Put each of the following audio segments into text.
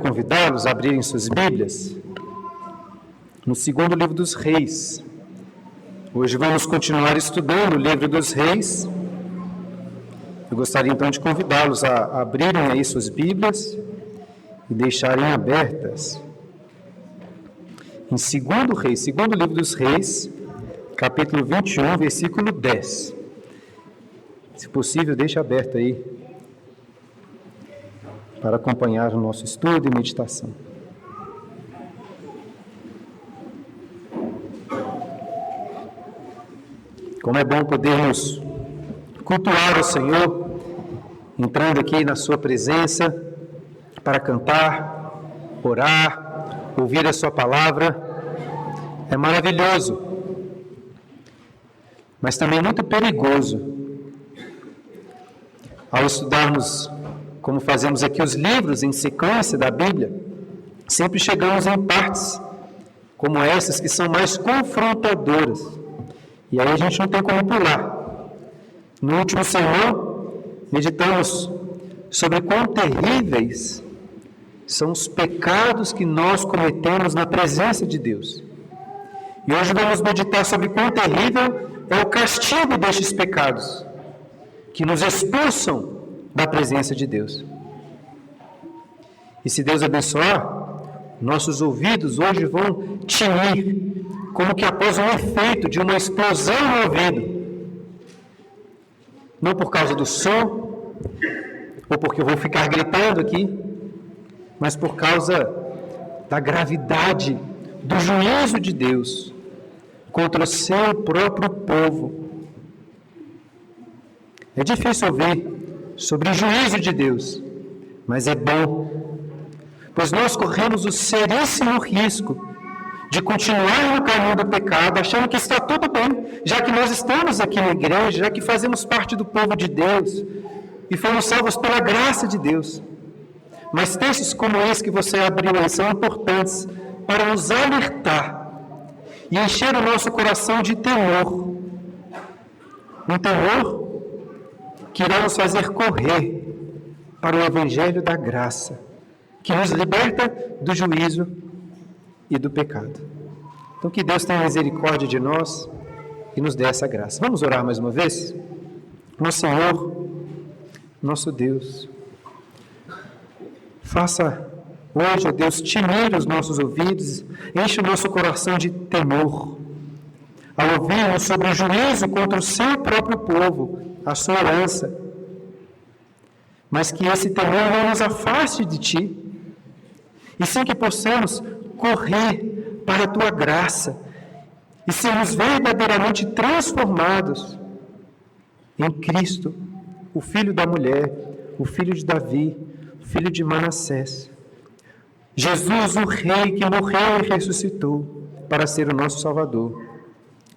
convidá-los a abrirem suas Bíblias no segundo livro dos Reis. Hoje vamos continuar estudando o livro dos Reis. Eu gostaria então de convidá-los a abrirem aí suas Bíblias e deixarem abertas em segundo livro dos Reis, capítulo 21, versículo 10. Se possível, deixe aberto aí para acompanhar o nosso estudo e meditação. Como é bom podermos cultuar o Senhor, entrando aqui na sua presença para cantar, orar, ouvir a sua palavra. É maravilhoso, mas também muito perigoso ao estudarmos, como fazemos aqui, os livros em sequência da Bíblia. Sempre chegamos em partes como essas que são mais confrontadoras. E aí a gente não tem como pular. No último sermão, meditamos sobre quão terríveis são os pecados que nós cometemos na presença de Deus. E hoje vamos meditar sobre quão terrível é o castigo destes pecados, que nos expulsam da presença de Deus. E se Deus abençoar, nossos ouvidos hoje vão tinir, como que após um efeito de uma explosão no ouvido. Não por causa do som, ou porque eu vou ficar gritando aqui, mas por causa da gravidade do juízo de Deus contra o seu próprio povo. É difícil ouvir sobre o juízo de Deus, mas é bom, pois nós corremos o seríssimo risco de continuar no caminho do pecado, achando que está tudo bem, já que nós estamos aqui na igreja, já que fazemos parte do povo de Deus e fomos salvos pela graça de Deus. Mas textos como esse que você abriu aí são importantes para nos alertar e encher o nosso coração de temor. Um temor que irá nos fazer correr para o Evangelho da graça, que nos liberta do juízo e do pecado. Então, que Deus tenha misericórdia de nós e nos dê essa graça. Vamos orar mais uma vez? Nosso Senhor, nosso Deus, faça hoje, ó Deus, tinir os nossos ouvidos, enche o nosso coração de temor, ao ouvirmos sobre o juízo contra o seu próprio povo, a sua herança, mas que esse temor não nos afaste de Ti, e sim que possamos correr para a Tua graça e sermos verdadeiramente transformados em Cristo, o Filho da mulher, o Filho de Davi, o Filho de Manassés. Jesus, o Rei que morreu e ressuscitou para ser o nosso Salvador.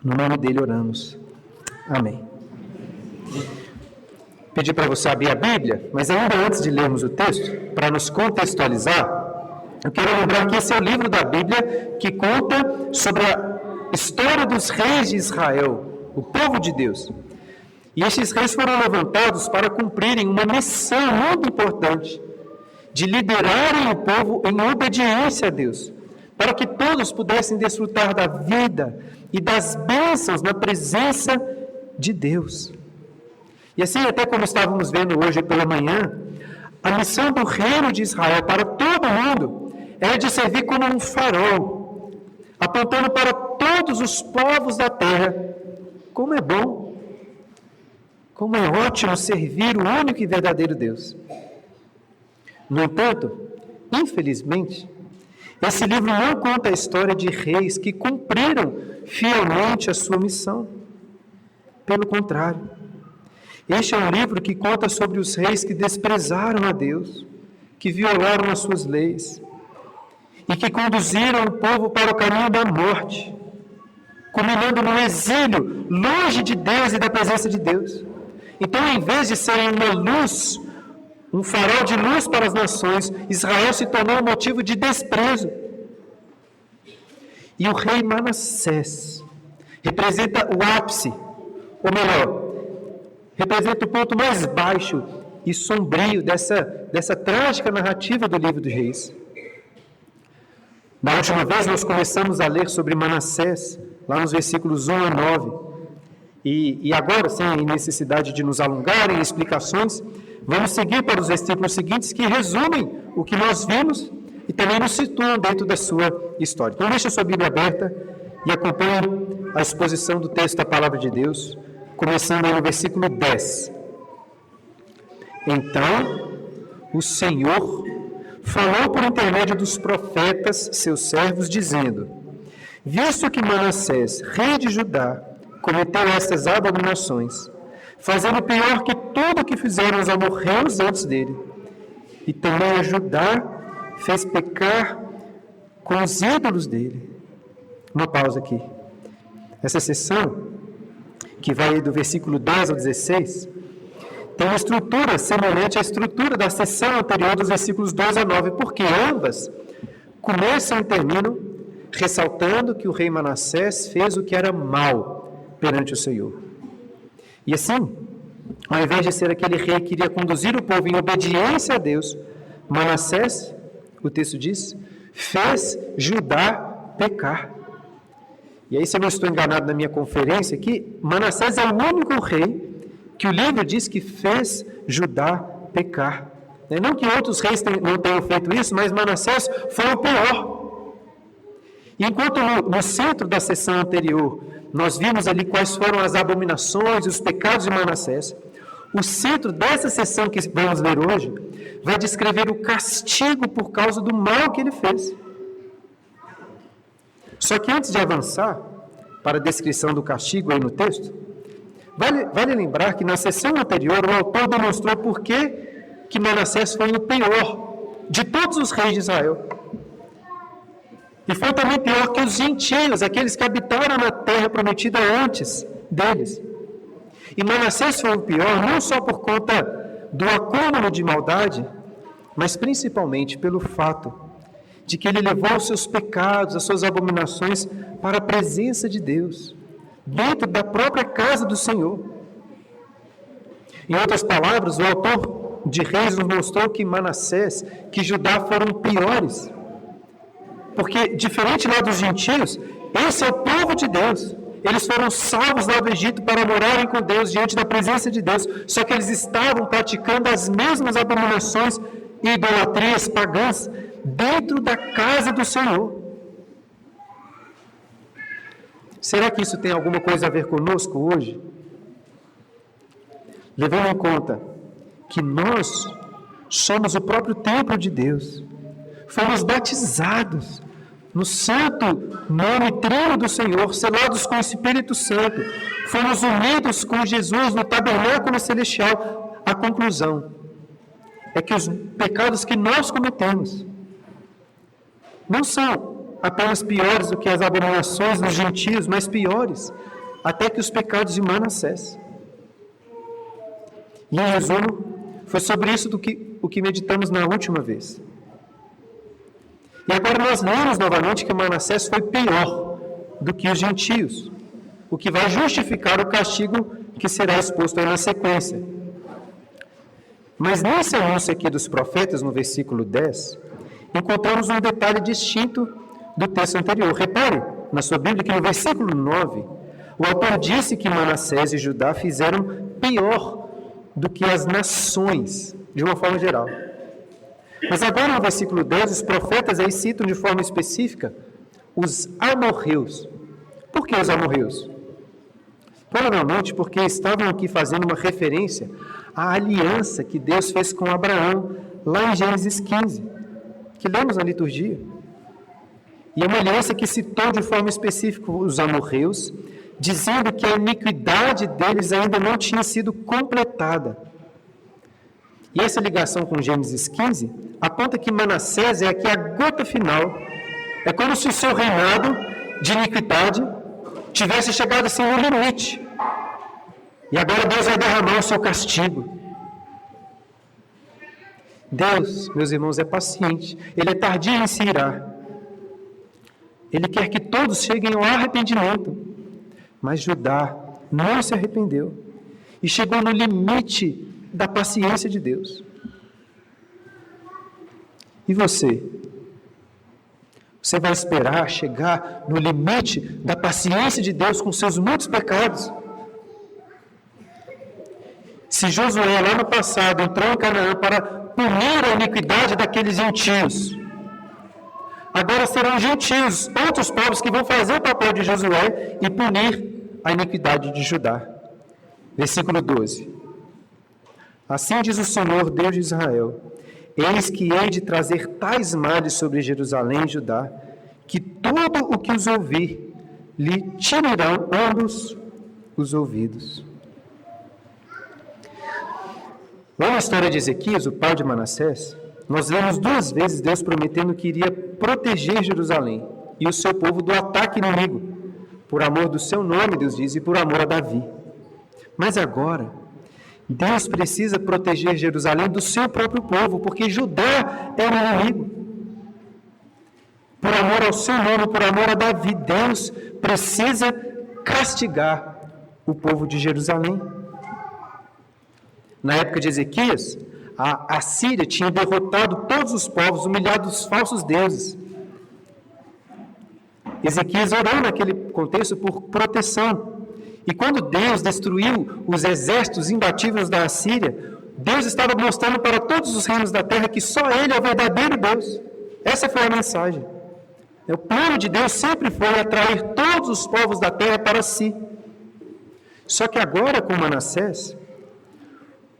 No nome dele oramos. Amém. Pedi para você abrir a Bíblia, mas ainda antes de lermos o texto, para nos contextualizar, eu quero lembrar que esse é o livro da Bíblia que conta sobre a história dos reis de Israel, o povo de Deus. E estes reis foram levantados para cumprirem uma missão muito importante, de liderarem o povo em obediência a Deus, para que todos pudessem desfrutar da vida e das bênçãos na presença de Deus. E assim, até como estávamos vendo hoje pela manhã, a missão do reino de Israel para todo mundo era de servir como um farol, apontando para todos os povos da terra. Como é bom, como é ótimo servir o único e verdadeiro Deus. No entanto, infelizmente, esse livro não conta a história de reis que cumpriram fielmente a sua missão. Pelo contrário, este é um livro que conta sobre os reis que desprezaram a Deus, que violaram as suas leis e que conduziram o povo para o caminho da morte, culminando no exílio, longe de Deus e da presença de Deus. Então, em vez de serem uma luz, um farol de luz para as nações, Israel se tornou um motivo de desprezo. E o rei Manassés representa o ápice, ou melhor, representa o ponto mais baixo e sombrio dessa trágica narrativa do livro dos Reis. Na última vez nós começamos a ler sobre Manassés, lá nos versículos 1 a 9. E agora, sem necessidade de nos alongar em explicações, vamos seguir para os versículos seguintes que resumem o que nós vimos e também nos situam dentro da sua história. Então deixe a sua Bíblia aberta e acompanhe a exposição do texto da Palavra de Deus, começando aí no versículo 10. Então, o Senhor falou por intermédio dos profetas, seus servos, dizendo: visto que Manassés, rei de Judá, cometeu estas abominações, fazendo pior que tudo que fizeram os amorreus antes dele, e também a Judá fez pecar com os ídolos dele. Uma pausa aqui. Essa seção, que vai do versículo 10 ao 16, tem uma estrutura semelhante à estrutura da seção anterior dos versículos 12 a 9, porque ambas começam e terminam ressaltando que o rei Manassés fez o que era mal perante o Senhor. E assim, ao invés de ser aquele rei que iria conduzir o povo em obediência a Deus, Manassés, o texto diz, fez Judá pecar. E aí, se eu não estou enganado na minha conferência aqui, Manassés é o único rei que o livro diz que fez Judá pecar. Não que outros reis não tenham feito isso, mas Manassés foi o pior. E enquanto no centro da sessão anterior nós vimos ali quais foram as abominações e os pecados de Manassés, o centro dessa sessão que vamos ler hoje vai descrever o castigo por causa do mal que ele fez. Só que antes de avançar para a descrição do castigo aí no texto, vale lembrar que na sessão anterior o autor demonstrou por que Manassés foi o pior de todos os reis de Israel. E foi também pior que os gentios, aqueles que habitaram na terra prometida antes deles. E Manassés foi o pior não só por conta do acúmulo de maldade, mas principalmente pelo fato de que ele levou os seus pecados, as suas abominações para a presença de Deus, dentro da própria casa do Senhor. Em outras palavras, o autor de Reis nos mostrou que Manassés, que Judá foram piores. Porque, diferente lá dos gentios, esse é o povo de Deus. Eles foram salvos lá do Egito para morarem com Deus, diante da presença de Deus. Só que eles estavam praticando as mesmas abominações e idolatrias pagãs dentro da casa do Senhor. Será que isso tem alguma coisa a ver conosco hoje? Levando em conta que nós somos o próprio templo de Deus. Fomos batizados no santo nome trino do Senhor, selados com o Espírito Santo. Fomos unidos com Jesus no tabernáculo celestial. A conclusão é que os pecados que nós cometemos não são apenas piores do que as abominações dos gentios, mas piores até que os pecados de Manassés. E em resumo, foi sobre isso o que meditamos na última vez. E agora nós lemos novamente que Manassés foi pior do que os gentios, o que vai justificar o castigo que será exposto aí na sequência. Mas nesse anúncio aqui dos profetas, no versículo 10, encontramos um detalhe distinto do texto anterior. Repare na sua Bíblia que no versículo 9, o autor disse que Manassés e Judá fizeram pior do que as nações, de uma forma geral. Mas agora no versículo 10, os profetas aí citam de forma específica os amorreus. Por que os amorreus? Provavelmente porque estavam aqui fazendo uma referência à aliança que Deus fez com Abraão, lá em Gênesis 15, que lemos na liturgia. E é uma aliança que citou de forma específica os amorreus, dizendo que a iniquidade deles ainda não tinha sido completada. E essa ligação com Gênesis 15 aponta que Manassés é aqui a gota final. É como se o seu reinado de iniquidade tivesse chegado assim no limite. E agora Deus vai derramar o seu castigo. Deus, meus irmãos, é paciente. Ele é tardio em se irar. Ele quer que todos cheguem ao arrependimento. Mas Judá não se arrependeu. E chegou no limite da paciência de Deus. E você? Você vai esperar chegar no limite da paciência de Deus com seus muitos pecados? Se Josué, lá no passado, entrou em Canaã para punir a iniquidade daqueles gentios, agora serão gentios, outros povos, que vão fazer o papel de Josué e punir a iniquidade de Judá. Versículo 12. Assim diz o Senhor, Deus de Israel: eis que hei de trazer tais males sobre Jerusalém e Judá, que todo o que os ouvir lhe tirarão ambos os ouvidos. Lá na história de Ezequias, o pai de Manassés, nós lemos 2 vezes Deus prometendo que iria proteger Jerusalém e o seu povo do ataque inimigo, por amor do seu nome, Deus diz, e por amor a Davi. Mas agora, Deus precisa proteger Jerusalém do seu próprio povo, porque Judá é o inimigo. Por amor ao seu nome, por amor a Davi, Deus precisa castigar o povo de Jerusalém. Na época de Ezequias, a Assíria tinha derrotado todos os povos, humilhado os falsos deuses. Ezequias orou naquele contexto por proteção. E quando Deus destruiu os exércitos imbatíveis da Assíria, Deus estava mostrando para todos os reinos da terra que só Ele é o verdadeiro Deus. Essa foi a mensagem. O plano de Deus sempre foi atrair todos os povos da terra para si. Só que agora, com Manassés,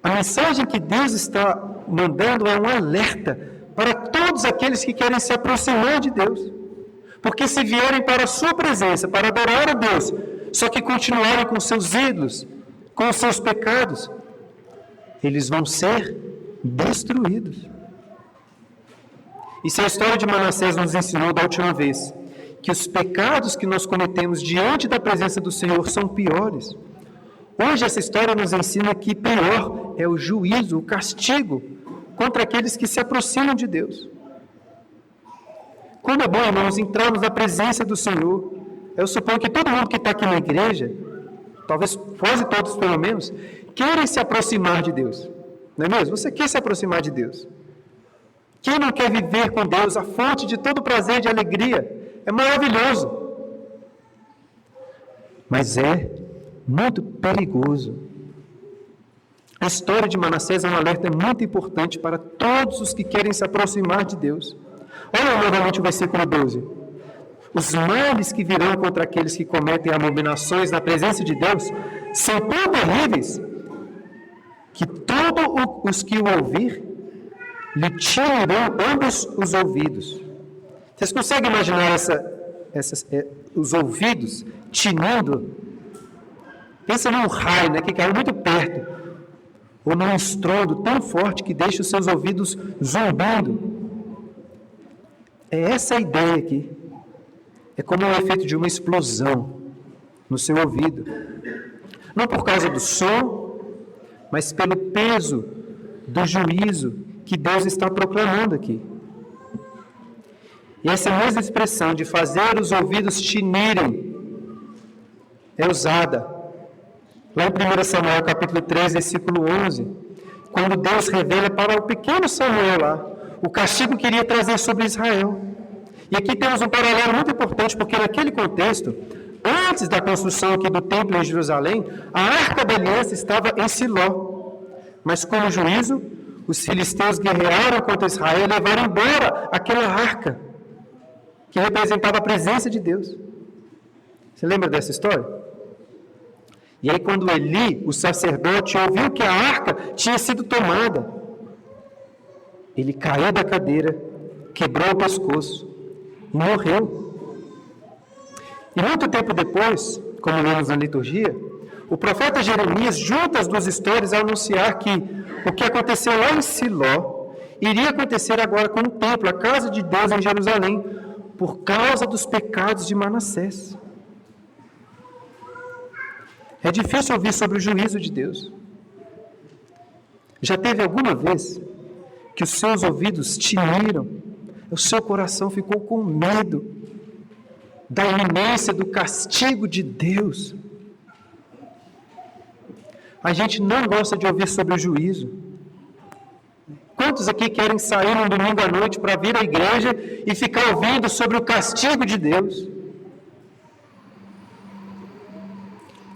a mensagem que Deus está mandando é um alerta para todos aqueles que querem se aproximar de Deus. Porque se vierem para a sua presença, para adorar a Deus, só que continuarem com seus ídolos, com os seus pecados, eles vão ser destruídos. Isso é a história de Manassés nos ensinou da última vez, que os pecados que nós cometemos diante da presença do Senhor são piores. Hoje essa história nos ensina que pior é o juízo, o castigo contra aqueles que se aproximam de Deus. Como é bom, irmãos, entrarmos na presença do Senhor. Eu suponho que todo mundo que está aqui na igreja, talvez quase todos pelo menos, querem se aproximar de Deus. Não é mesmo? Você quer se aproximar de Deus. Quem não quer viver com Deus, a fonte de todo prazer e de alegria? É maravilhoso. Mas é muito perigoso. A história de Manassés é um alerta muito importante para todos os que querem se aproximar de Deus. Olha novamente o versículo 12. Os males que virão contra aqueles que cometem abominações na presença de Deus são tão terríveis que todos os que o ouvir lhe tirarão ambos os ouvidos. Vocês conseguem imaginar os ouvidos tinindo? Pensa num raio, né, que caiu muito perto, ou num estrondo tão forte que deixa os seus ouvidos zumbando. É essa a ideia aqui. É como o efeito de uma explosão no seu ouvido. Não por causa do som, mas pelo peso do juízo que Deus está proclamando aqui. E essa mesma expressão de fazer os ouvidos tinirem é usada lá em 1 Samuel capítulo 3, versículo 11, quando Deus revela para o pequeno Samuel lá o castigo que iria trazer sobre Israel. E aqui temos um paralelo muito importante, porque naquele contexto, antes da construção aqui do templo em Jerusalém, a Arca da Aliança estava em Siló. Mas como juízo, os filisteus guerrearam contra Israel e levaram embora aquela arca, que representava a presença de Deus. Você lembra dessa história? E aí quando Eli, o sacerdote, ouviu que a arca tinha sido tomada, ele caiu da cadeira, quebrou o pescoço e morreu. E muito tempo depois, como lemos na liturgia, o profeta Jeremias junta as duas histórias a anunciar que o que aconteceu lá em Siló iria acontecer agora com o templo, a casa de Deus em Jerusalém, por causa dos pecados de Manassés. É difícil ouvir sobre o juízo de Deus. Já teve alguma vez que os seus ouvidos tiniram, o seu coração ficou com medo da iminência do castigo de Deus? A gente não gosta de ouvir sobre o juízo. Quantos aqui querem sair no domingo à noite para vir à igreja e ficar ouvindo sobre o castigo de Deus?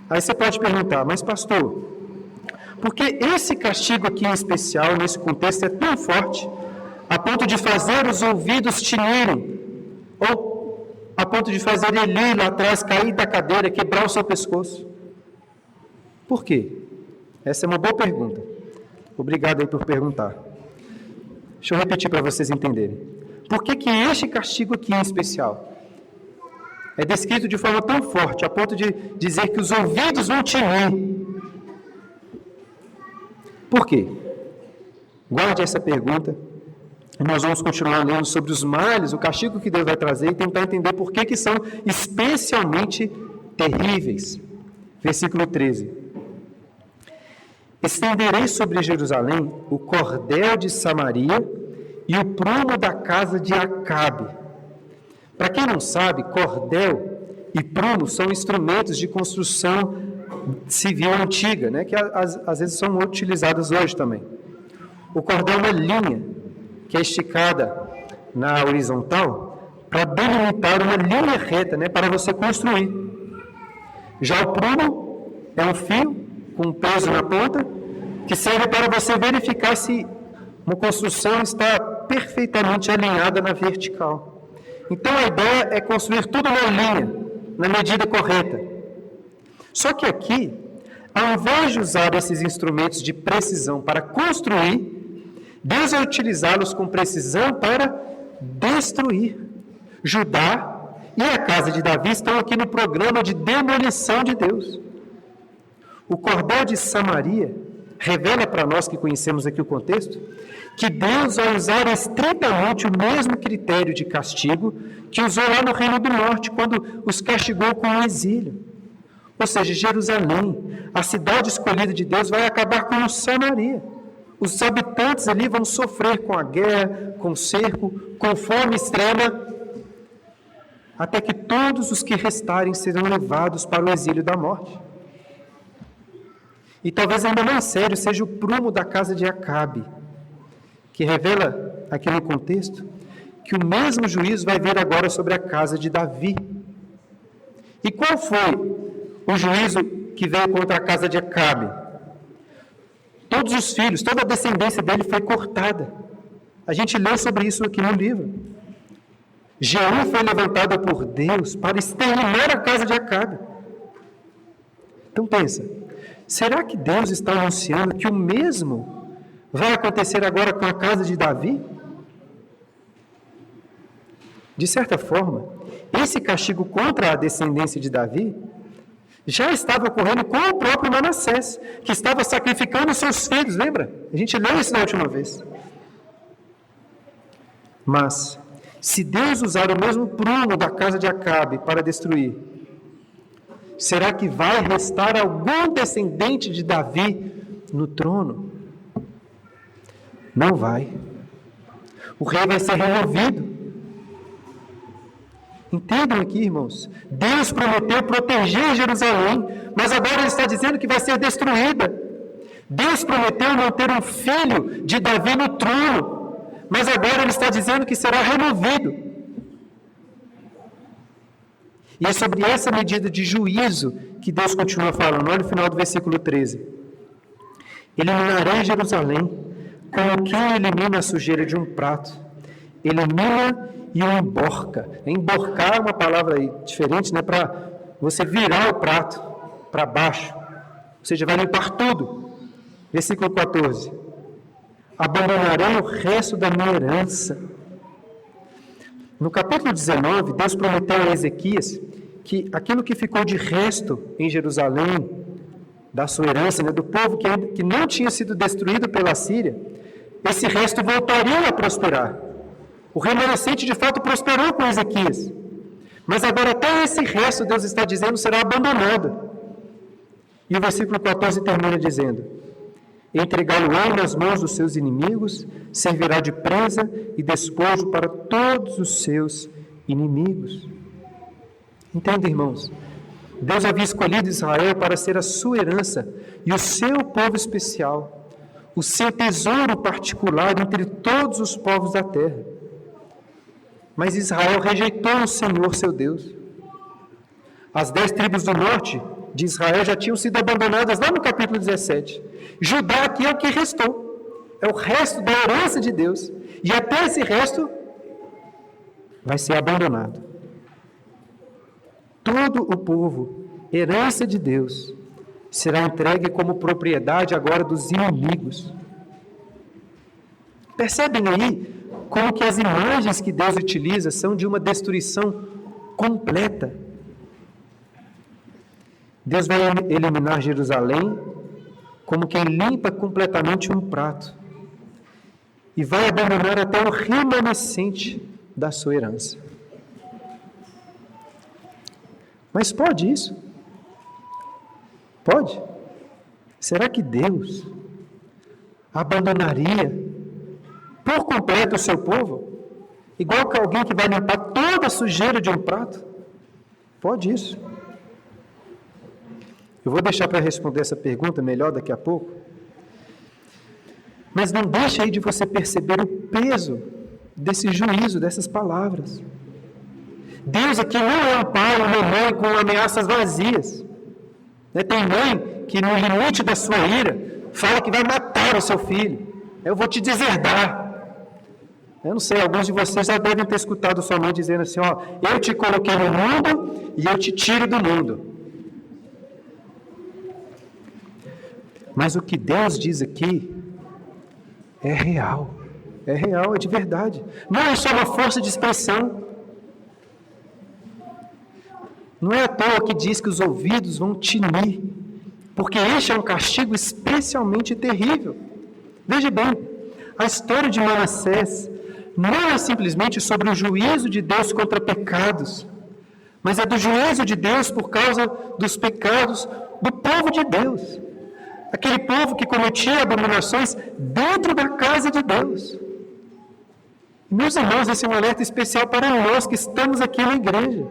Aí você pode perguntar, mas pastor, por que esse castigo aqui em especial, nesse contexto, é tão forte, a ponto de fazer os ouvidos tinirem, ou a ponto de fazer Eli lá atrás cair da cadeira, quebrar o seu pescoço? Por quê? Essa é uma boa pergunta. Obrigado aí por perguntar. Deixa eu repetir para vocês entenderem. Por que este castigo aqui em especial é descrito de forma tão forte, a ponto de dizer que os ouvidos vão tinir? Por quê? Guarde essa pergunta. E nós vamos continuar lendo sobre os males, o castigo que Deus vai trazer e tentar entender por que são especialmente terríveis. Versículo 13. Estenderei sobre Jerusalém o cordel de Samaria e o prumo da casa de Acabe. Para quem não sabe, cordel e prumo são instrumentos de construção civil antiga, né, que às vezes são utilizados hoje também. O cordel é uma linha que é esticada na horizontal para delimitar uma linha reta, né, para você construir. Já o prumo é um fio com um peso na ponta que serve para você verificar se uma construção está perfeitamente alinhada na vertical. Então a ideia é construir tudo na linha, na medida correta. Só que aqui, ao invés de usar esses instrumentos de precisão para construir, Deus vai utilizá-los com precisão para destruir. Judá e a casa de Davi estão aqui no programa de demolição de Deus. O cordel de Samaria revela para nós que conhecemos aqui o contexto, que Deus vai usar estritamente o mesmo critério de castigo que usou lá no Reino do Norte, quando os castigou com o exílio. Ou seja, Jerusalém, a cidade escolhida de Deus, vai acabar com Samaria. Os habitantes ali vão sofrer com a guerra, com o cerco, com fome extrema, até que todos os que restarem serão levados para o exílio da morte. E talvez ainda mais sério seja o prumo da casa de Acabe, que revela aqui no contexto que o mesmo juízo vai vir agora sobre a casa de Davi. E qual foi o juízo que veio contra a casa de Acabe? Todos os filhos, toda a descendência dele foi cortada. A gente leu sobre isso aqui no livro. Jeú foi levantado por Deus para exterminar a casa de Acabe. Então pensa, será que Deus está anunciando que o mesmo vai acontecer agora com a casa de Davi? De certa forma, esse castigo contra a descendência de Davi já estava ocorrendo com o próprio Manassés, que estava sacrificando seus filhos, lembra? A gente leu isso na última vez. Mas, se Deus usar o mesmo prumo da casa de Acabe para destruir, será que vai restar algum descendente de Davi no trono? Não vai. O rei vai ser removido. Entendam aqui, irmãos. Deus prometeu proteger Jerusalém, mas agora ele está dizendo que vai ser destruída. Deus prometeu manter um filho de Davi no trono, mas agora ele está dizendo que será removido. E é sobre essa medida de juízo que Deus continua falando. Olha o final do versículo 13. Eliminarei Jerusalém como quem elimina a sujeira de um prato. Elimina e o emborca. Emborcar é uma palavra aí diferente, né? Para você virar o prato para baixo. Ou seja, vai limpar tudo. Versículo 14. Abandonarei o resto da minha herança. No capítulo 19, Deus prometeu a Ezequias que aquilo que ficou de resto em Jerusalém, da sua herança, né, do povo que não tinha sido destruído pela Síria, esse resto voltaria a prosperar. O remanescente, de fato, prosperou com Ezequias. Mas agora até esse resto, Deus está dizendo, será abandonado. E o versículo 14 termina dizendo: entregá-lo-ei nas mãos dos seus inimigos, servirá de presa e despojo para todos os seus inimigos. Entendem, irmãos? Deus havia escolhido Israel para ser a sua herança e o seu povo especial. o seu tesouro particular entre todos os povos da terra. Mas Israel rejeitou o Senhor, seu Deus. As 10 tribos do norte de Israel já tinham sido abandonadas lá no capítulo 17. Judá aqui é o que restou. É o resto da herança de Deus. E até esse resto vai ser abandonado. Todo o povo, herança de Deus, será entregue como propriedade agora dos inimigos. Percebem aí como que as imagens que Deus utiliza são de uma destruição completa. Deus vai eliminar Jerusalém como quem limpa completamente um prato e vai abandonar até o remanescente da sua herança. Mas pode isso? Pode? Será que Deus abandonaria por completo o seu povo? Igual que alguém que vai limpar toda a sujeira de um prato? Pode isso? Eu vou deixar para responder essa pergunta melhor daqui a pouco. Mas não deixe aí de você perceber o peso desse juízo, dessas palavras. Deus aqui não é um pai ou uma mãe com ameaças vazias. Tem mãe que no limite da sua ira fala que vai matar o seu filho. Eu vou te deserdar. Eu não sei, alguns de vocês já devem ter escutado sua mãe dizendo assim, eu te coloquei no mundo e eu te tiro do mundo. Mas o que Deus diz aqui é real, é de verdade. Não é só uma força de expressão. Não é à toa que diz que os ouvidos vão tinir, porque este é um castigo especialmente terrível. Veja bem, a história de Manassés não é simplesmente sobre o juízo de Deus contra pecados, mas é do juízo de Deus por causa dos pecados do povo de Deus. Aquele povo que cometia abominações dentro da casa de Deus. Meus irmãos, esse é um alerta especial para nós que estamos aqui na igreja.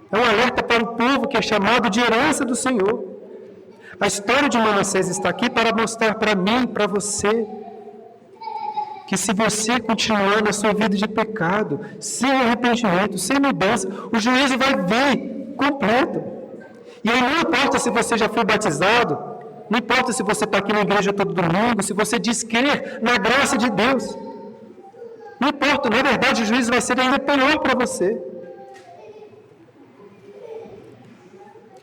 É um alerta para o povo que é chamado de herança do Senhor. A história de Manassés está aqui para mostrar para mim, para você, que se você continuar na sua vida de pecado, sem arrependimento, sem mudança, o juízo vai vir completo. E aí não importa se você já foi batizado, não importa se você está aqui na igreja todo domingo, se você diz crer na graça de Deus. Não importa, na verdade o juízo vai ser ainda pior para você.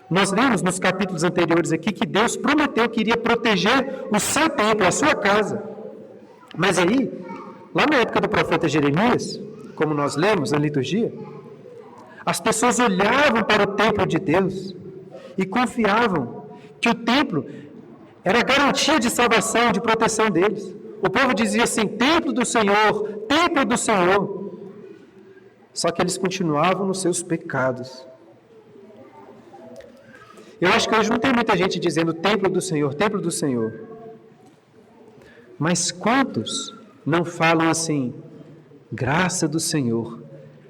Nós lemos nos capítulos anteriores aqui que Deus prometeu que iria proteger o seu templo, a sua casa. Mas aí, lá na época do profeta Jeremias, como nós lemos na liturgia, as pessoas olhavam para o templo de Deus e confiavam que o templo era garantia de salvação, de proteção deles. O povo dizia assim, templo do Senhor, templo do Senhor. Só que eles continuavam nos seus pecados. Eu acho que hoje não tem muita gente dizendo templo do Senhor, templo do Senhor. Mas quantos não falam assim, graça do Senhor,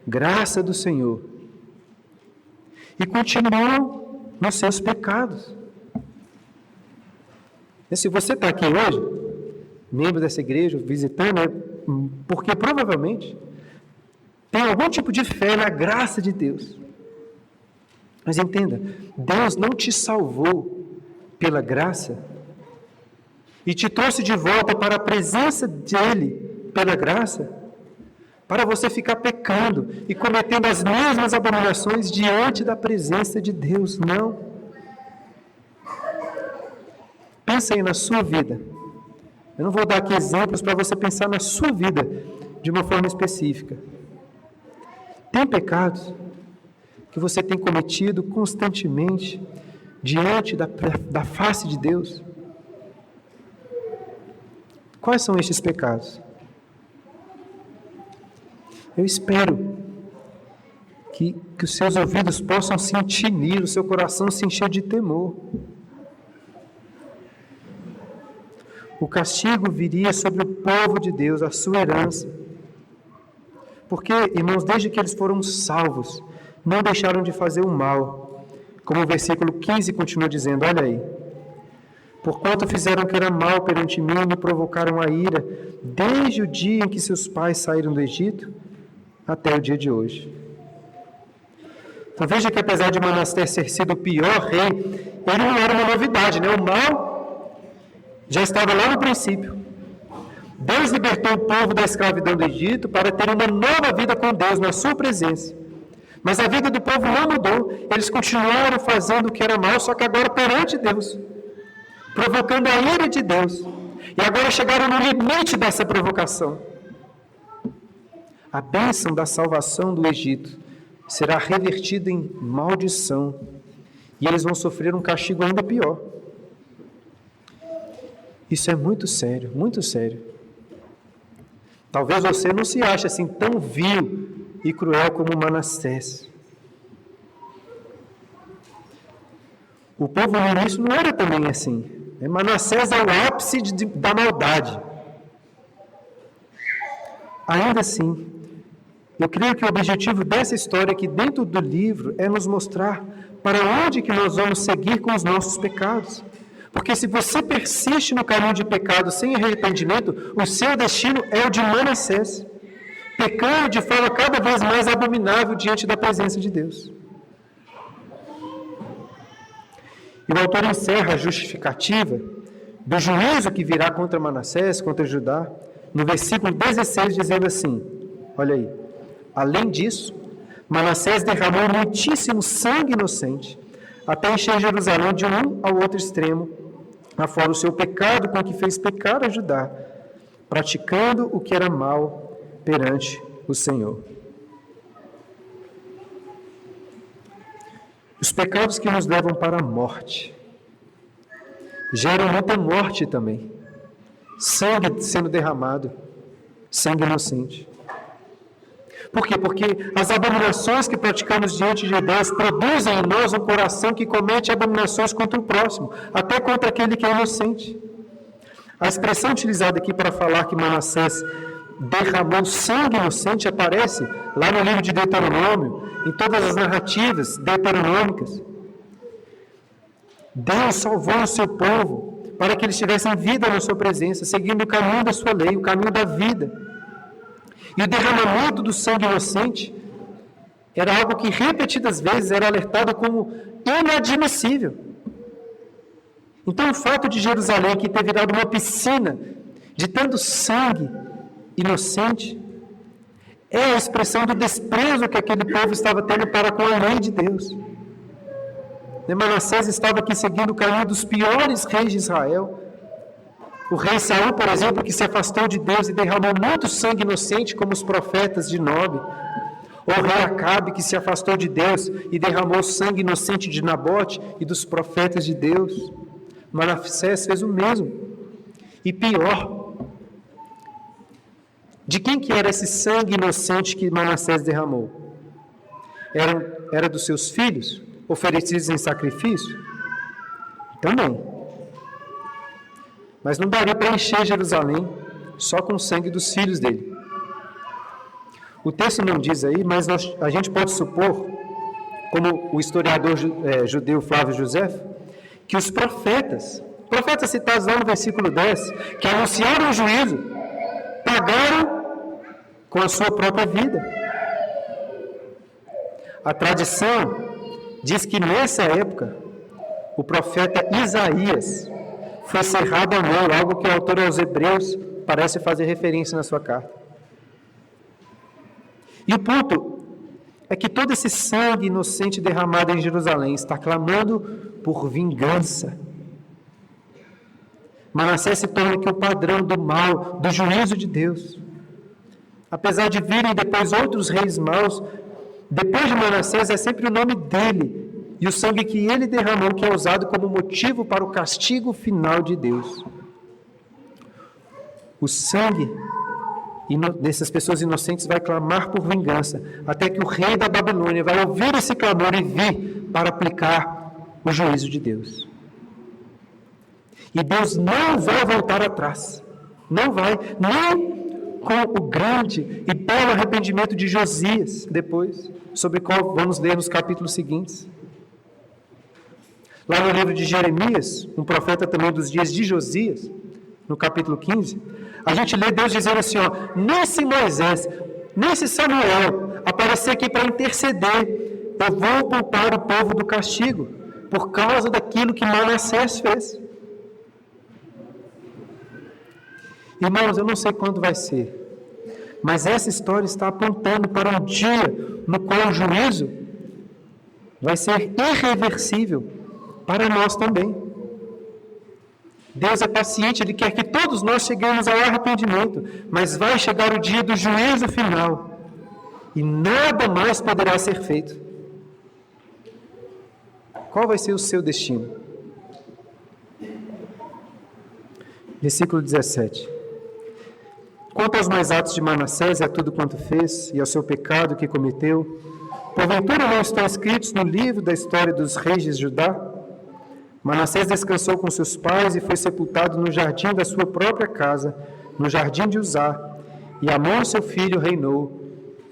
graça do Senhor, e continuam nos seus pecados? E se você está aqui hoje, membro dessa igreja, visitando, porque provavelmente tem algum tipo de fé na graça de Deus. Mas entenda, Deus não te salvou pela graça e te trouxe de volta para a presença dEle pela graça, para você ficar pecando e cometendo as mesmas abominações diante da presença de Deus. Não. Pensa aí na sua vida. Eu não vou dar aqui exemplos para você pensar na sua vida de uma forma específica. Tem pecados que você tem cometido constantemente diante da face de Deus? Quais são estes pecados? Eu espero que os seus ouvidos possam se tinir, o seu coração se encher de temor. O castigo viria sobre o povo de Deus, a sua herança. Porque, irmãos, desde que eles foram salvos, não deixaram de fazer o mal. Como o versículo 15 continua dizendo, olha aí. Porquanto fizeram o que era mal perante mim e me provocaram a ira, desde o dia em que seus pais saíram do Egito até o dia de hoje. Então veja que apesar de Manassés ter sido o pior rei, ele não era uma novidade, né? O mal já estava lá no princípio. Deus libertou o povo da escravidão do Egito para ter uma nova vida com Deus na sua presença. Mas a vida do povo não mudou. Eles continuaram fazendo o que era mal, só que agora perante Deus, provocando a ira de Deus. E agora chegaram no limite dessa provocação. A bênção da salvação do Egito será revertida em maldição. E eles vão sofrer um castigo ainda pior. Isso é muito sério, muito sério. Talvez você não se ache assim tão vil e cruel como Manassés. O povo no início não era também assim. Manassés é o ápice da maldade. Ainda assim, eu creio que o objetivo dessa história aqui dentro do livro é nos mostrar para onde que nós vamos seguir com os nossos pecados. Porque se você persiste no caminho de pecado sem arrependimento, o seu destino é o de Manassés, pecando de forma cada vez mais abominável diante da presença de Deus. E o autor encerra a justificativa do juízo que virá contra Manassés, contra Judá, no versículo 16, dizendo assim, olha aí, além disso, Manassés derramou muitíssimo sangue inocente, até encher Jerusalém de um ao outro extremo, afora o seu pecado com que fez pecar a Judá, praticando o que era mal perante o Senhor. Os pecados que nos levam para a morte geram muita morte também. Sangue sendo derramado, sangue inocente. Por quê? Porque as abominações que praticamos diante de Deus produzem em nós um coração que comete abominações contra o próximo, até contra aquele que é inocente. A expressão utilizada aqui para falar que Manassés derramou sangue inocente aparece lá no livro de Deuteronômio, em todas as narrativas deuteronômicas. Deus salvou o seu povo para que eles tivessem vida na sua presença, seguindo o caminho da sua lei, o caminho da vida. E o derramamento do sangue inocente era algo que repetidas vezes era alertado como inadmissível. Então o fato de Jerusalém aqui ter virado uma piscina de tanto sangue inocente é a expressão do desprezo que aquele povo estava tendo para com a lei de Deus. Manassés estava aqui seguindo o caminho dos piores reis de Israel. O rei Saul, por exemplo, que se afastou de Deus e derramou muito sangue inocente, como os profetas de Nob. Ou o rei Acabe, que se afastou de Deus e derramou sangue inocente de Nabote e dos profetas de Deus. Manassés fez o mesmo. E pior, de quem que era esse sangue inocente que Manassés derramou? Era dos seus filhos, oferecidos em sacrifício? Também. Mas não daria para encher Jerusalém só com o sangue dos filhos dele. O texto não diz aí, mas a gente pode supor, como o historiador judeu Flávio Josefo, que os profetas citados lá no versículo 10, que anunciaram o juízo, pagaram com a sua própria vida. A tradição diz que nessa época, o profeta Isaías foi cerrado a mão, algo que o autor aos Hebreus parece fazer referência na sua carta. E o ponto é que todo esse sangue inocente derramado em Jerusalém está clamando por vingança. Manassés se torna aqui o padrão do mal, do juízo de Deus. Apesar de virem depois outros reis maus, depois de Manassés é sempre o nome dele e o sangue que ele derramou que é usado como motivo para o castigo final de Deus. O sangue dessas pessoas inocentes vai clamar por vingança, até que o rei da Babilônia vai ouvir esse clamor e vir para aplicar o juízo de Deus. E Deus não vai voltar atrás. Não vai, nem com o grande e belo arrependimento de Josias, depois, sobre o qual vamos ler nos capítulos seguintes. Lá no livro de Jeremias, um profeta também dos dias de Josias, no capítulo 15, a gente lê Deus dizendo assim, ó, nesse Moisés, nesse Samuel, aparecer aqui para interceder, eu vou poupar o povo do castigo, por causa daquilo que Manassés fez. Irmãos, eu não sei quando vai ser, mas essa história está apontando para um dia no qual o juízo vai ser irreversível para nós também. Deus é paciente, Ele quer que todos nós cheguemos ao arrependimento, mas vai chegar o dia do juízo final e nada mais poderá ser feito. Qual vai ser o seu destino? Versículo 17. Quanto aos mais atos de Manassés e a tudo quanto fez, e ao seu pecado que cometeu, porventura não estão escritos no livro da história dos reis de Judá? Manassés descansou com seus pais e foi sepultado no jardim da sua própria casa, no jardim de Uzá, e Amon, seu filho, reinou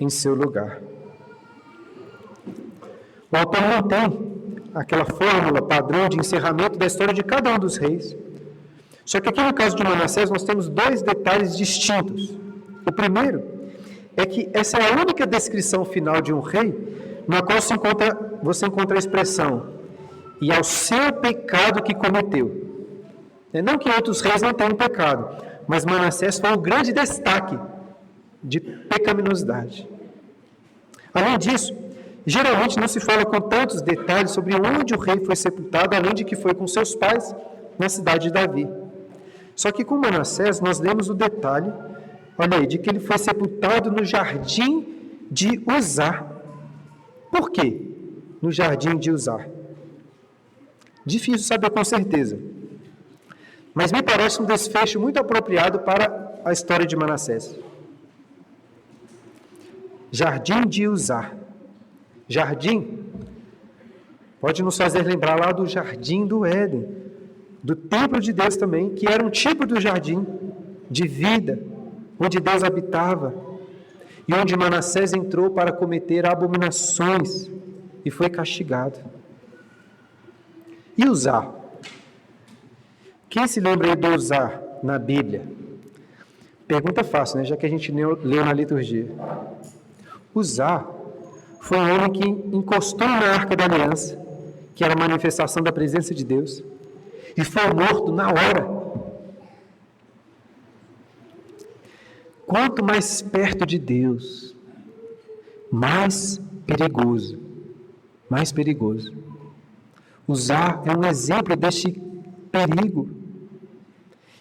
em seu lugar. O autor não tem aquela fórmula padrão de encerramento da história de cada um dos reis. Só que aqui no caso de Manassés nós temos dois detalhes distintos. O primeiro é que essa é a única descrição final de um rei na qual você encontra a expressão e ao seu pecado que cometeu. Não que outros reis não tenham pecado, mas Manassés foi o grande destaque de pecaminosidade. Além disso, geralmente não se fala com tantos detalhes sobre onde o rei foi sepultado, além de que foi com seus pais na cidade de Davi. Só que com Manassés nós lemos o detalhe, olha aí, de que ele foi sepultado no jardim de Uzá. Por quê? No jardim de Uzá. Difícil saber com certeza. Mas me parece um desfecho muito apropriado para a história de Manassés. Jardim de Uzá. Jardim pode nos fazer lembrar lá do jardim do Éden, do templo de Deus também, que era um tipo do jardim de vida, onde Deus habitava, e onde Manassés entrou para cometer abominações e foi castigado. E Uzá? Quem se lembra aí do Uzá na Bíblia? Pergunta fácil, né? Já que a gente leu na liturgia. Uzá foi um homem que encostou na Arca da Aliança, que era a manifestação da presença de Deus, e foi morto na hora. Quanto mais perto de Deus, mais perigoso. Mais perigoso. Uzá é um exemplo deste perigo.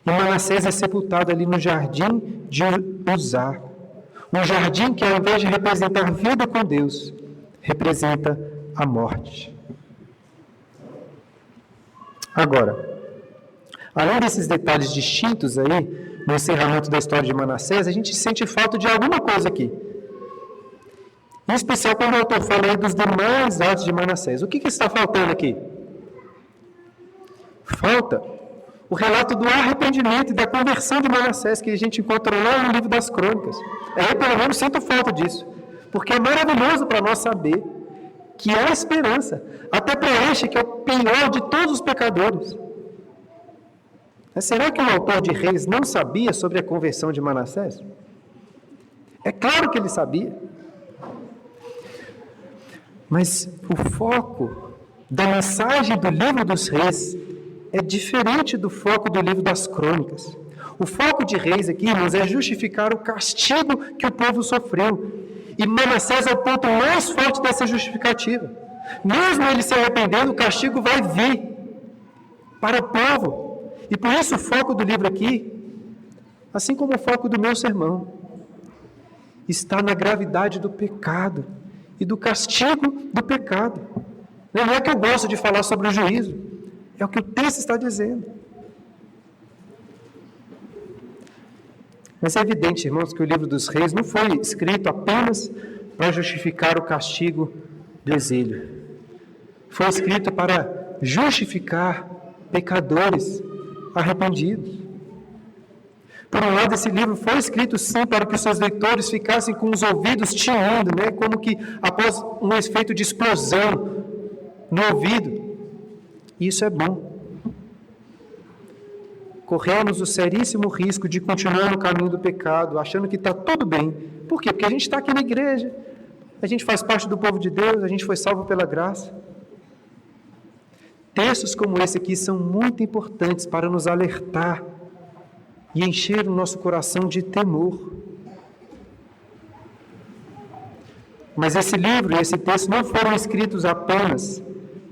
E Manassés é sepultado ali no jardim de Uzá. Um jardim que, ao invés de representar vida com Deus, representa a morte. Agora, além desses detalhes distintos aí, no encerramento da história de Manassés, a gente sente falta de alguma coisa aqui. Em especial quando o autor fala aí dos demais atos de Manassés. O que está faltando aqui? Falta o relato do arrependimento e da conversão de Manassés, que a gente encontra lá no livro das Crônicas. Eu, pelo menos, sinto falta disso, porque é maravilhoso para nós saber que há esperança, até para este que é o pior de todos os pecadores. Mas será que o autor de Reis não sabia sobre a conversão de Manassés? É claro que ele sabia. Mas o foco da mensagem do livro dos Reis é diferente do foco do livro das Crônicas. O foco de Reis aqui, irmãos, é justificar o castigo que o povo sofreu. E Manassés é o ponto mais forte dessa justificativa. Mesmo ele se arrependendo, o castigo vai vir para o povo. E por isso o foco do livro aqui, assim como o foco do meu sermão, está na gravidade do pecado e do castigo do pecado. Não é que eu gosto de falar sobre o juízo, é o que o texto está dizendo. Mas é evidente, irmãos, que o livro dos Reis não foi escrito apenas para justificar o castigo do exílio. Foi escrito para justificar pecadores arrependidos. Por um lado, esse livro foi escrito sim para que os seus leitores ficassem com os ouvidos chiando, né? Como que após um efeito de explosão no ouvido. E isso é bom. Corremos o seríssimo risco de continuar no caminho do pecado, achando que está tudo bem. Por quê? Porque a gente está aqui na igreja, a gente faz parte do povo de Deus, a gente foi salvo pela graça. Textos como esse aqui são muito importantes para nos alertar e encher o nosso coração de temor. Mas esse livro e esse texto não foram escritos apenas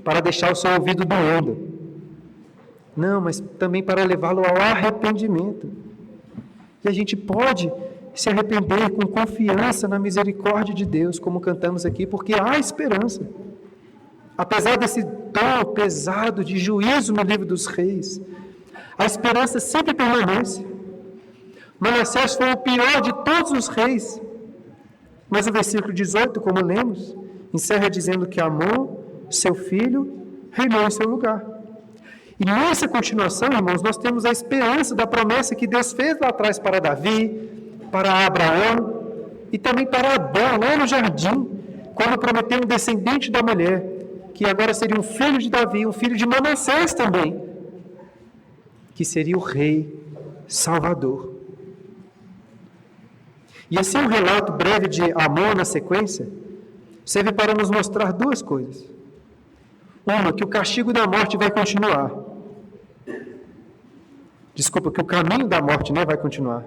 para deixar o seu ouvido doendo. Não, mas também para levá-lo ao arrependimento. E a gente pode se arrepender com confiança na misericórdia de Deus, como cantamos aqui, porque há esperança. Apesar desse tom pesado de juízo no livro dos reis, a esperança sempre permanece. Manassés foi o pior de todos os reis. Mas o versículo 18, como lemos, encerra dizendo que Amon, seu filho, reinou em seu lugar. E nessa continuação, irmãos, nós temos a esperança da promessa que Deus fez lá atrás para Davi, para Abraão e também para Adão, lá no jardim, quando prometeu um descendente da mulher, que agora seria um filho de Davi, um filho de Manassés também, que seria o rei salvador. E assim um relato breve de Amon na sequência serve para nos mostrar duas coisas. Uma, que o castigo da morte vai continuar. Desculpa, que o caminho da morte não vai continuar.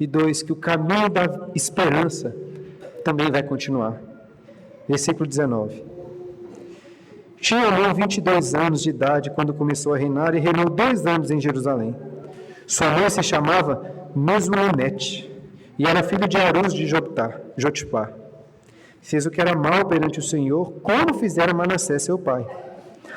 E dois, que o caminho da esperança também vai continuar. Versículo 19. Tinha Amon 22 anos de idade quando começou a reinar e reinou 2 anos em Jerusalém. Sua mãe se chamava Mesulamete e era filho de Aruz de Jotipá. Fez o que era mal perante o Senhor, como fizera Manassés seu pai.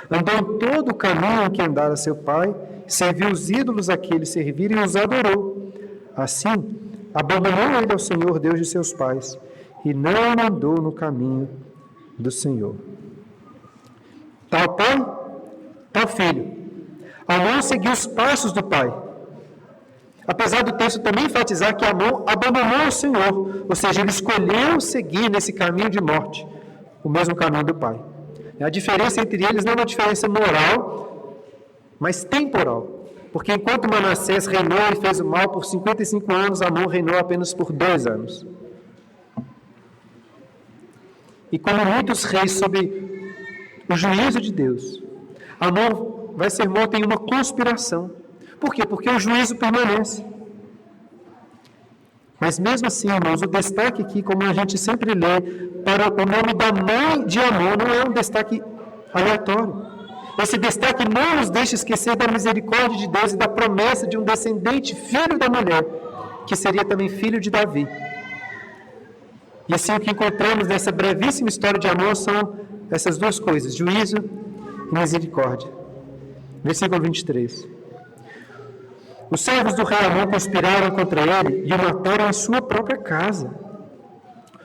Andou em todo o caminho em que andara seu pai, serviu os ídolos a que ele servira e os adorou. Assim, abandonou ele ao Senhor, Deus de seus pais, e não andou no caminho do Senhor. Tal pai, tal filho. Amon seguiu os passos do pai. Apesar do texto também enfatizar que Amon abandonou o Senhor, ou seja, ele escolheu seguir nesse caminho de morte, o mesmo caminho do pai. A diferença entre eles não é uma diferença moral, mas temporal. Porque enquanto Manassés reinou e fez o mal por 55 anos, Amon reinou apenas por 2 anos. E como muitos reis sob o juízo de Deus, Amon vai ser morto em uma conspiração. Por quê? Porque o juízo permanece. Mas mesmo assim, irmãos, o destaque aqui, como a gente sempre lê, para o nome da mãe de Amon não é um destaque aleatório. Esse destaque não nos deixa esquecer da misericórdia de Deus e da promessa de um descendente, filho da mulher, que seria também filho de Davi. E assim o que encontramos nessa brevíssima história de Amon são essas duas coisas, juízo e misericórdia. Versículo 23. Os servos do rei Amon conspiraram contra ele e o mataram em sua própria casa.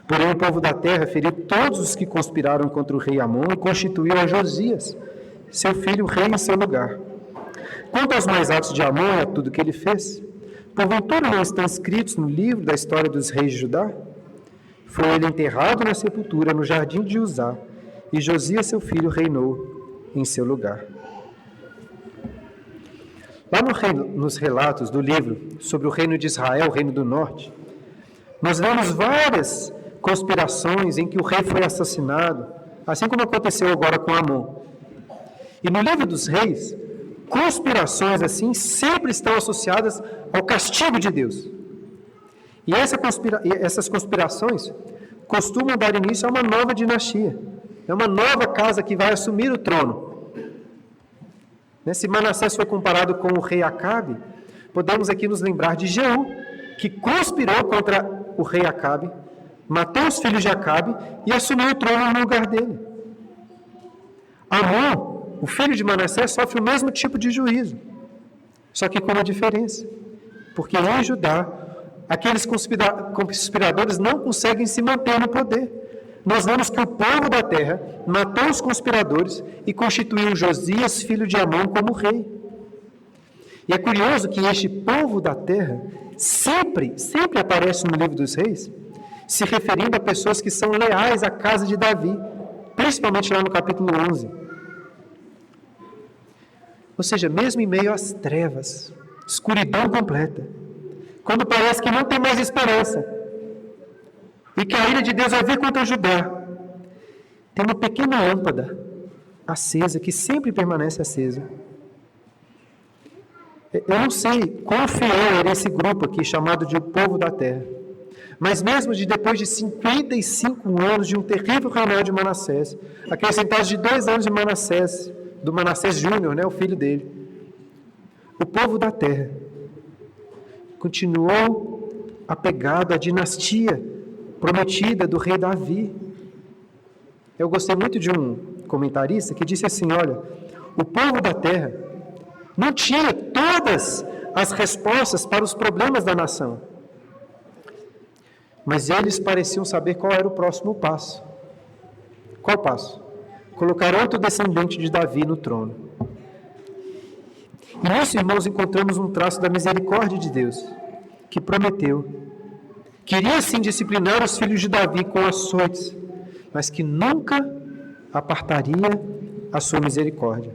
Porém, o povo da terra feriu todos os que conspiraram contra o rei Amon e constituiu a Josias, seu filho, rei em seu lugar. Quanto aos mais altos de Amon e a tudo que ele fez, porventura não estão escritos no livro da história dos reis de Judá? Foi ele enterrado na sepultura no jardim de Uzá, e Josias, seu filho, reinou em seu lugar. Lá nos relatos do livro sobre o reino de Israel, o reino do norte, nós vemos várias conspirações em que o rei foi assassinado, assim como aconteceu agora com Amon. E no livro dos reis, conspirações assim sempre estão associadas ao castigo de Deus. E essas conspirações costumam dar início a uma nova dinastia. É uma nova casa que vai assumir o trono. Se Manassés foi comparado com o rei Acabe, podemos aqui nos lembrar de Jeú, que conspirou contra o rei Acabe, matou os filhos de Acabe e assumiu o trono no lugar dele. Amon, o filho de Manassés, sofre o mesmo tipo de juízo, só que com uma diferença, porque em Judá, aqueles conspiradores não conseguem se manter no poder. Nós vemos que o povo da terra matou os conspiradores e constituiu Josias, filho de Amon, como rei. E é curioso que este povo da terra sempre aparece no livro dos reis, se referindo a pessoas que são leais à casa de Davi, principalmente lá no capítulo 11. Ou seja, mesmo em meio às trevas, escuridão completa, quando parece que não tem mais esperança, e que a ira de Deus vai vir contra Judá, tem uma pequena lâmpada acesa, que sempre permanece acesa. Eu não sei quão fiel era esse grupo aqui, chamado de o povo da terra, mas mesmo depois de 55 anos de um terrível reinado de Manassés, acrescentados de 2 anos de Manassés, do Manassés Júnior, o filho dele, o povo da terra continuou apegado à dinastia prometida do rei Davi. Eu gostei muito de um comentarista que disse assim, olha, o povo da terra não tinha todas as respostas para os problemas da nação, mas eles pareciam saber qual era o próximo passo. Qual passo? Colocar outro descendente de Davi no trono. E nisso, irmãos, encontramos um traço da misericórdia de Deus, que prometeu, queria sim disciplinar os filhos de Davi com açoites, mas que nunca apartaria a sua misericórdia.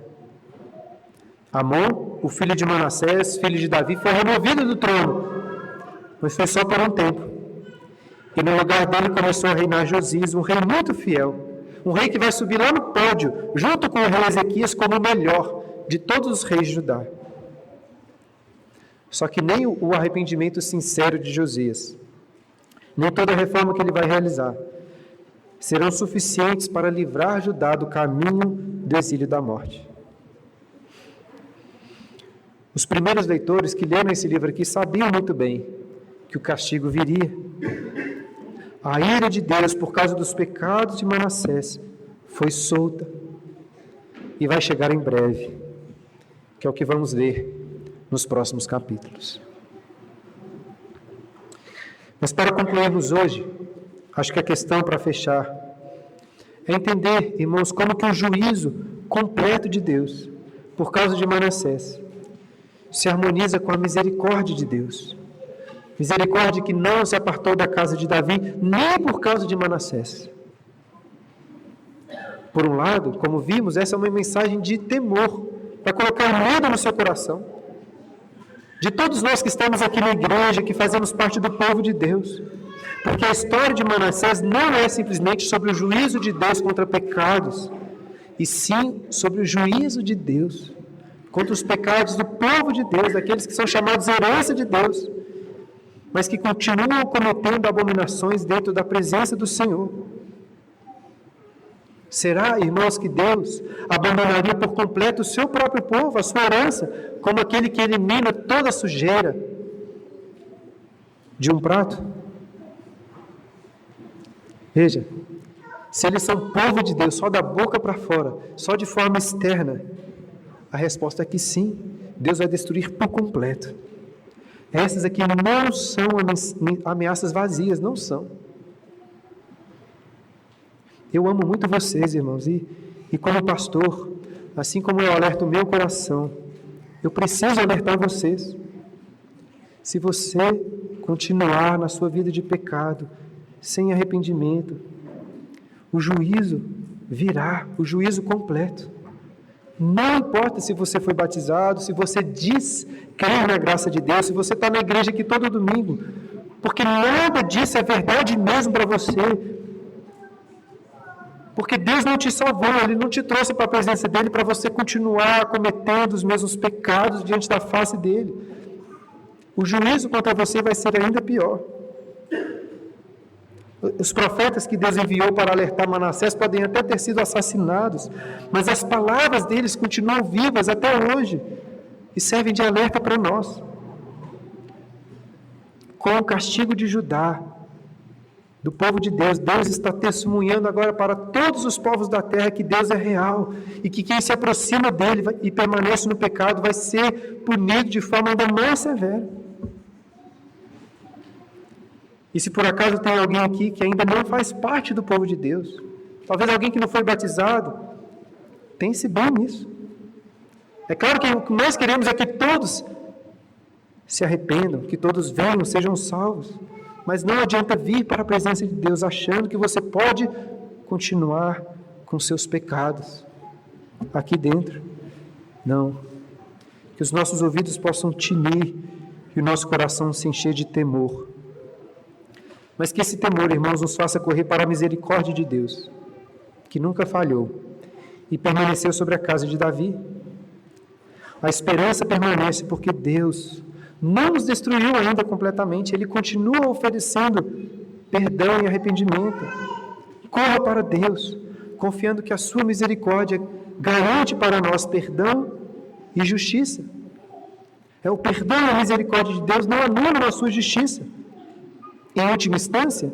Amon, o filho de Manassés, filho de Davi, foi removido do trono, mas foi só por um tempo. E no lugar dele começou a reinar Josias, um rei muito fiel, um rei que vai subir lá no pódio, junto com o rei Ezequias, como o melhor de todos os reis de Judá. Só que nem o arrependimento sincero de Josias, nem toda a reforma que ele vai realizar, serão suficientes para livrar Judá do caminho do exílio da morte. Os primeiros leitores que leram esse livro aqui sabiam muito bem que o castigo viria. A ira de Deus por causa dos pecados de Manassés foi solta e vai chegar em breve, que é o que vamos ler nos próximos capítulos. Mas para concluirmos hoje, acho que a questão para fechar é entender, irmãos, como que o juízo completo de Deus, por causa de Manassés, se harmoniza com a misericórdia de Deus. Misericórdia que não se apartou da casa de Davi, nem por causa de Manassés. Por um lado, como vimos, essa é uma mensagem de temor, para colocar medo no seu coração. De todos nós que estamos aqui na igreja, que fazemos parte do povo de Deus. Porque a história de Manassés não é simplesmente sobre o juízo de Deus contra pecados, e sim sobre o juízo de Deus contra os pecados do povo de Deus, daqueles que são chamados herança de Deus, mas que continuam cometendo abominações dentro da presença do Senhor. Será, irmãos, que Deus abandonaria por completo o seu próprio povo, a sua herança, como aquele que elimina toda a sujeira de um prato? Veja, se eles são povo de Deus só da boca para fora, só de forma externa, a resposta é que sim, Deus vai destruir por completo. Essas aqui não são ameaças vazias, não são. Eu amo muito vocês, irmãos, e como pastor, assim como eu alerto o meu coração, eu preciso alertar vocês. Se você continuar na sua vida de pecado, sem arrependimento, o juízo virá, o juízo completo. Não importa se você foi batizado, se você diz crer na graça de Deus, se você está na igreja aqui todo domingo, porque nada disso é verdade mesmo para você. Porque Deus não te salvou, Ele não te trouxe para a presença dEle para você continuar cometendo os mesmos pecados diante da face dEle. O juízo contra você vai ser ainda pior. Os profetas que Deus enviou para alertar Manassés podem até ter sido assassinados, mas as palavras deles continuam vivas até hoje e servem de alerta para nós. Com o castigo de Judá, do povo de Deus, Deus está testemunhando agora para todos os povos da terra que Deus é real e que quem se aproxima dele e permanece no pecado vai ser punido de forma ainda mais severa. E se por acaso tem alguém aqui que ainda não faz parte do povo de Deus, talvez alguém que não foi batizado, pense bem nisso. É claro que o que nós queremos é que todos se arrependam, que todos venham, sejam salvos. Mas não adianta vir para a presença de Deus achando que você pode continuar com seus pecados aqui dentro. Não. que os nossos ouvidos possam tinir e o nosso coração se encher de temor. Mas que esse temor, irmãos, nos faça correr para a misericórdia de Deus, que nunca falhou e permaneceu sobre a casa de Davi. A esperança permanece porque Deus não nos destruiu ainda completamente, Ele continua oferecendo perdão e arrependimento. Corra para Deus, confiando que a sua misericórdia garante para nós perdão e justiça. O perdão e a misericórdia de Deus não anulam a sua justiça. Em última instância,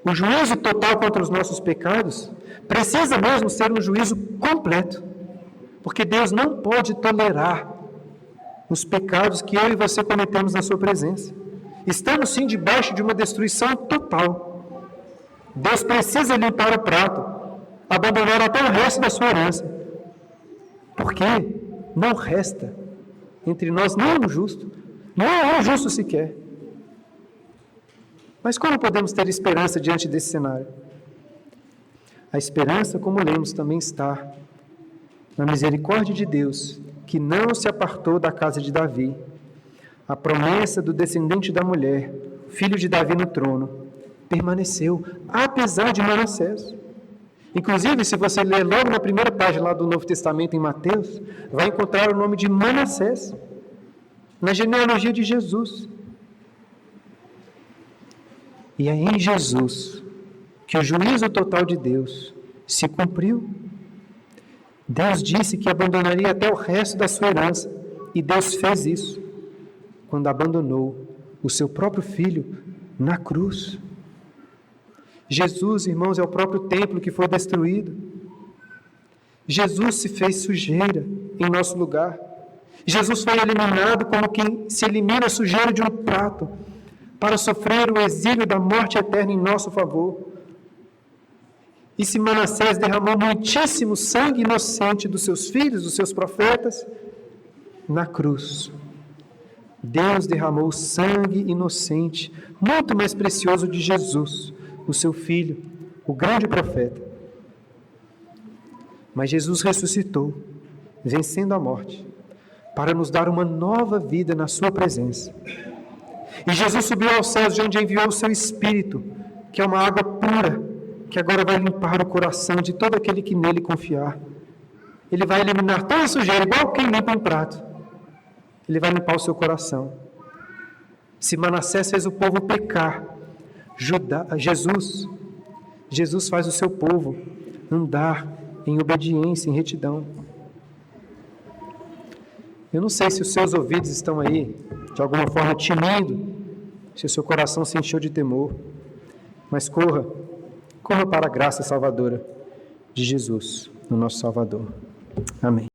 o juízo total contra os nossos pecados precisa mesmo ser um juízo completo, porque Deus não pode tolerar os pecados que eu e você cometemos na sua presença. Estamos sim debaixo de uma destruição total. Deus precisa limpar o prato, abandonar até o resto da sua herança, porque não resta entre nós nenhum justo, não é um justo sequer. Mas como podemos ter esperança diante desse cenário? A esperança, como lemos, também está na misericórdia de Deus, que não se apartou da casa de Davi. A promessa do descendente da mulher, filho de Davi no trono, permaneceu, apesar de Manassés. Inclusive, se você ler logo na primeira página lá do Novo Testamento, em Mateus, vai encontrar o nome de Manassés, na genealogia de Jesus. E é em Jesus que o juízo total de Deus se cumpriu. Deus disse que abandonaria até o resto da sua herança, e Deus fez isso quando abandonou o seu próprio Filho na cruz. Jesus, irmãos, é o próprio templo que foi destruído. Jesus se fez sujeira em nosso lugar. Jesus foi eliminado como quem se elimina a sujeira de um prato, para sofrer o exílio da morte eterna em nosso favor. E se Manassés derramou muitíssimo sangue inocente dos seus filhos, dos seus profetas, na cruz, Deus derramou sangue inocente, muito mais precioso, de Jesus, o seu Filho, o grande profeta. Mas Jesus ressuscitou, vencendo a morte, para nos dar uma nova vida na sua presença. E Jesus subiu aos céus, de onde enviou o seu Espírito, que é uma água pura, que agora vai limpar o coração de todo aquele que nele confiar. Ele vai eliminar toda a sujeira, igual quem limpa um prato. Ele vai limpar o seu coração. Se Manassés fez o povo pecar, Jesus faz o seu povo andar em obediência, em retidão. Eu não sei se os seus ouvidos estão aí, de alguma forma, tinindo, se o seu coração se encheu de temor, mas corra para a graça salvadora de Jesus, o nosso Salvador. Amém.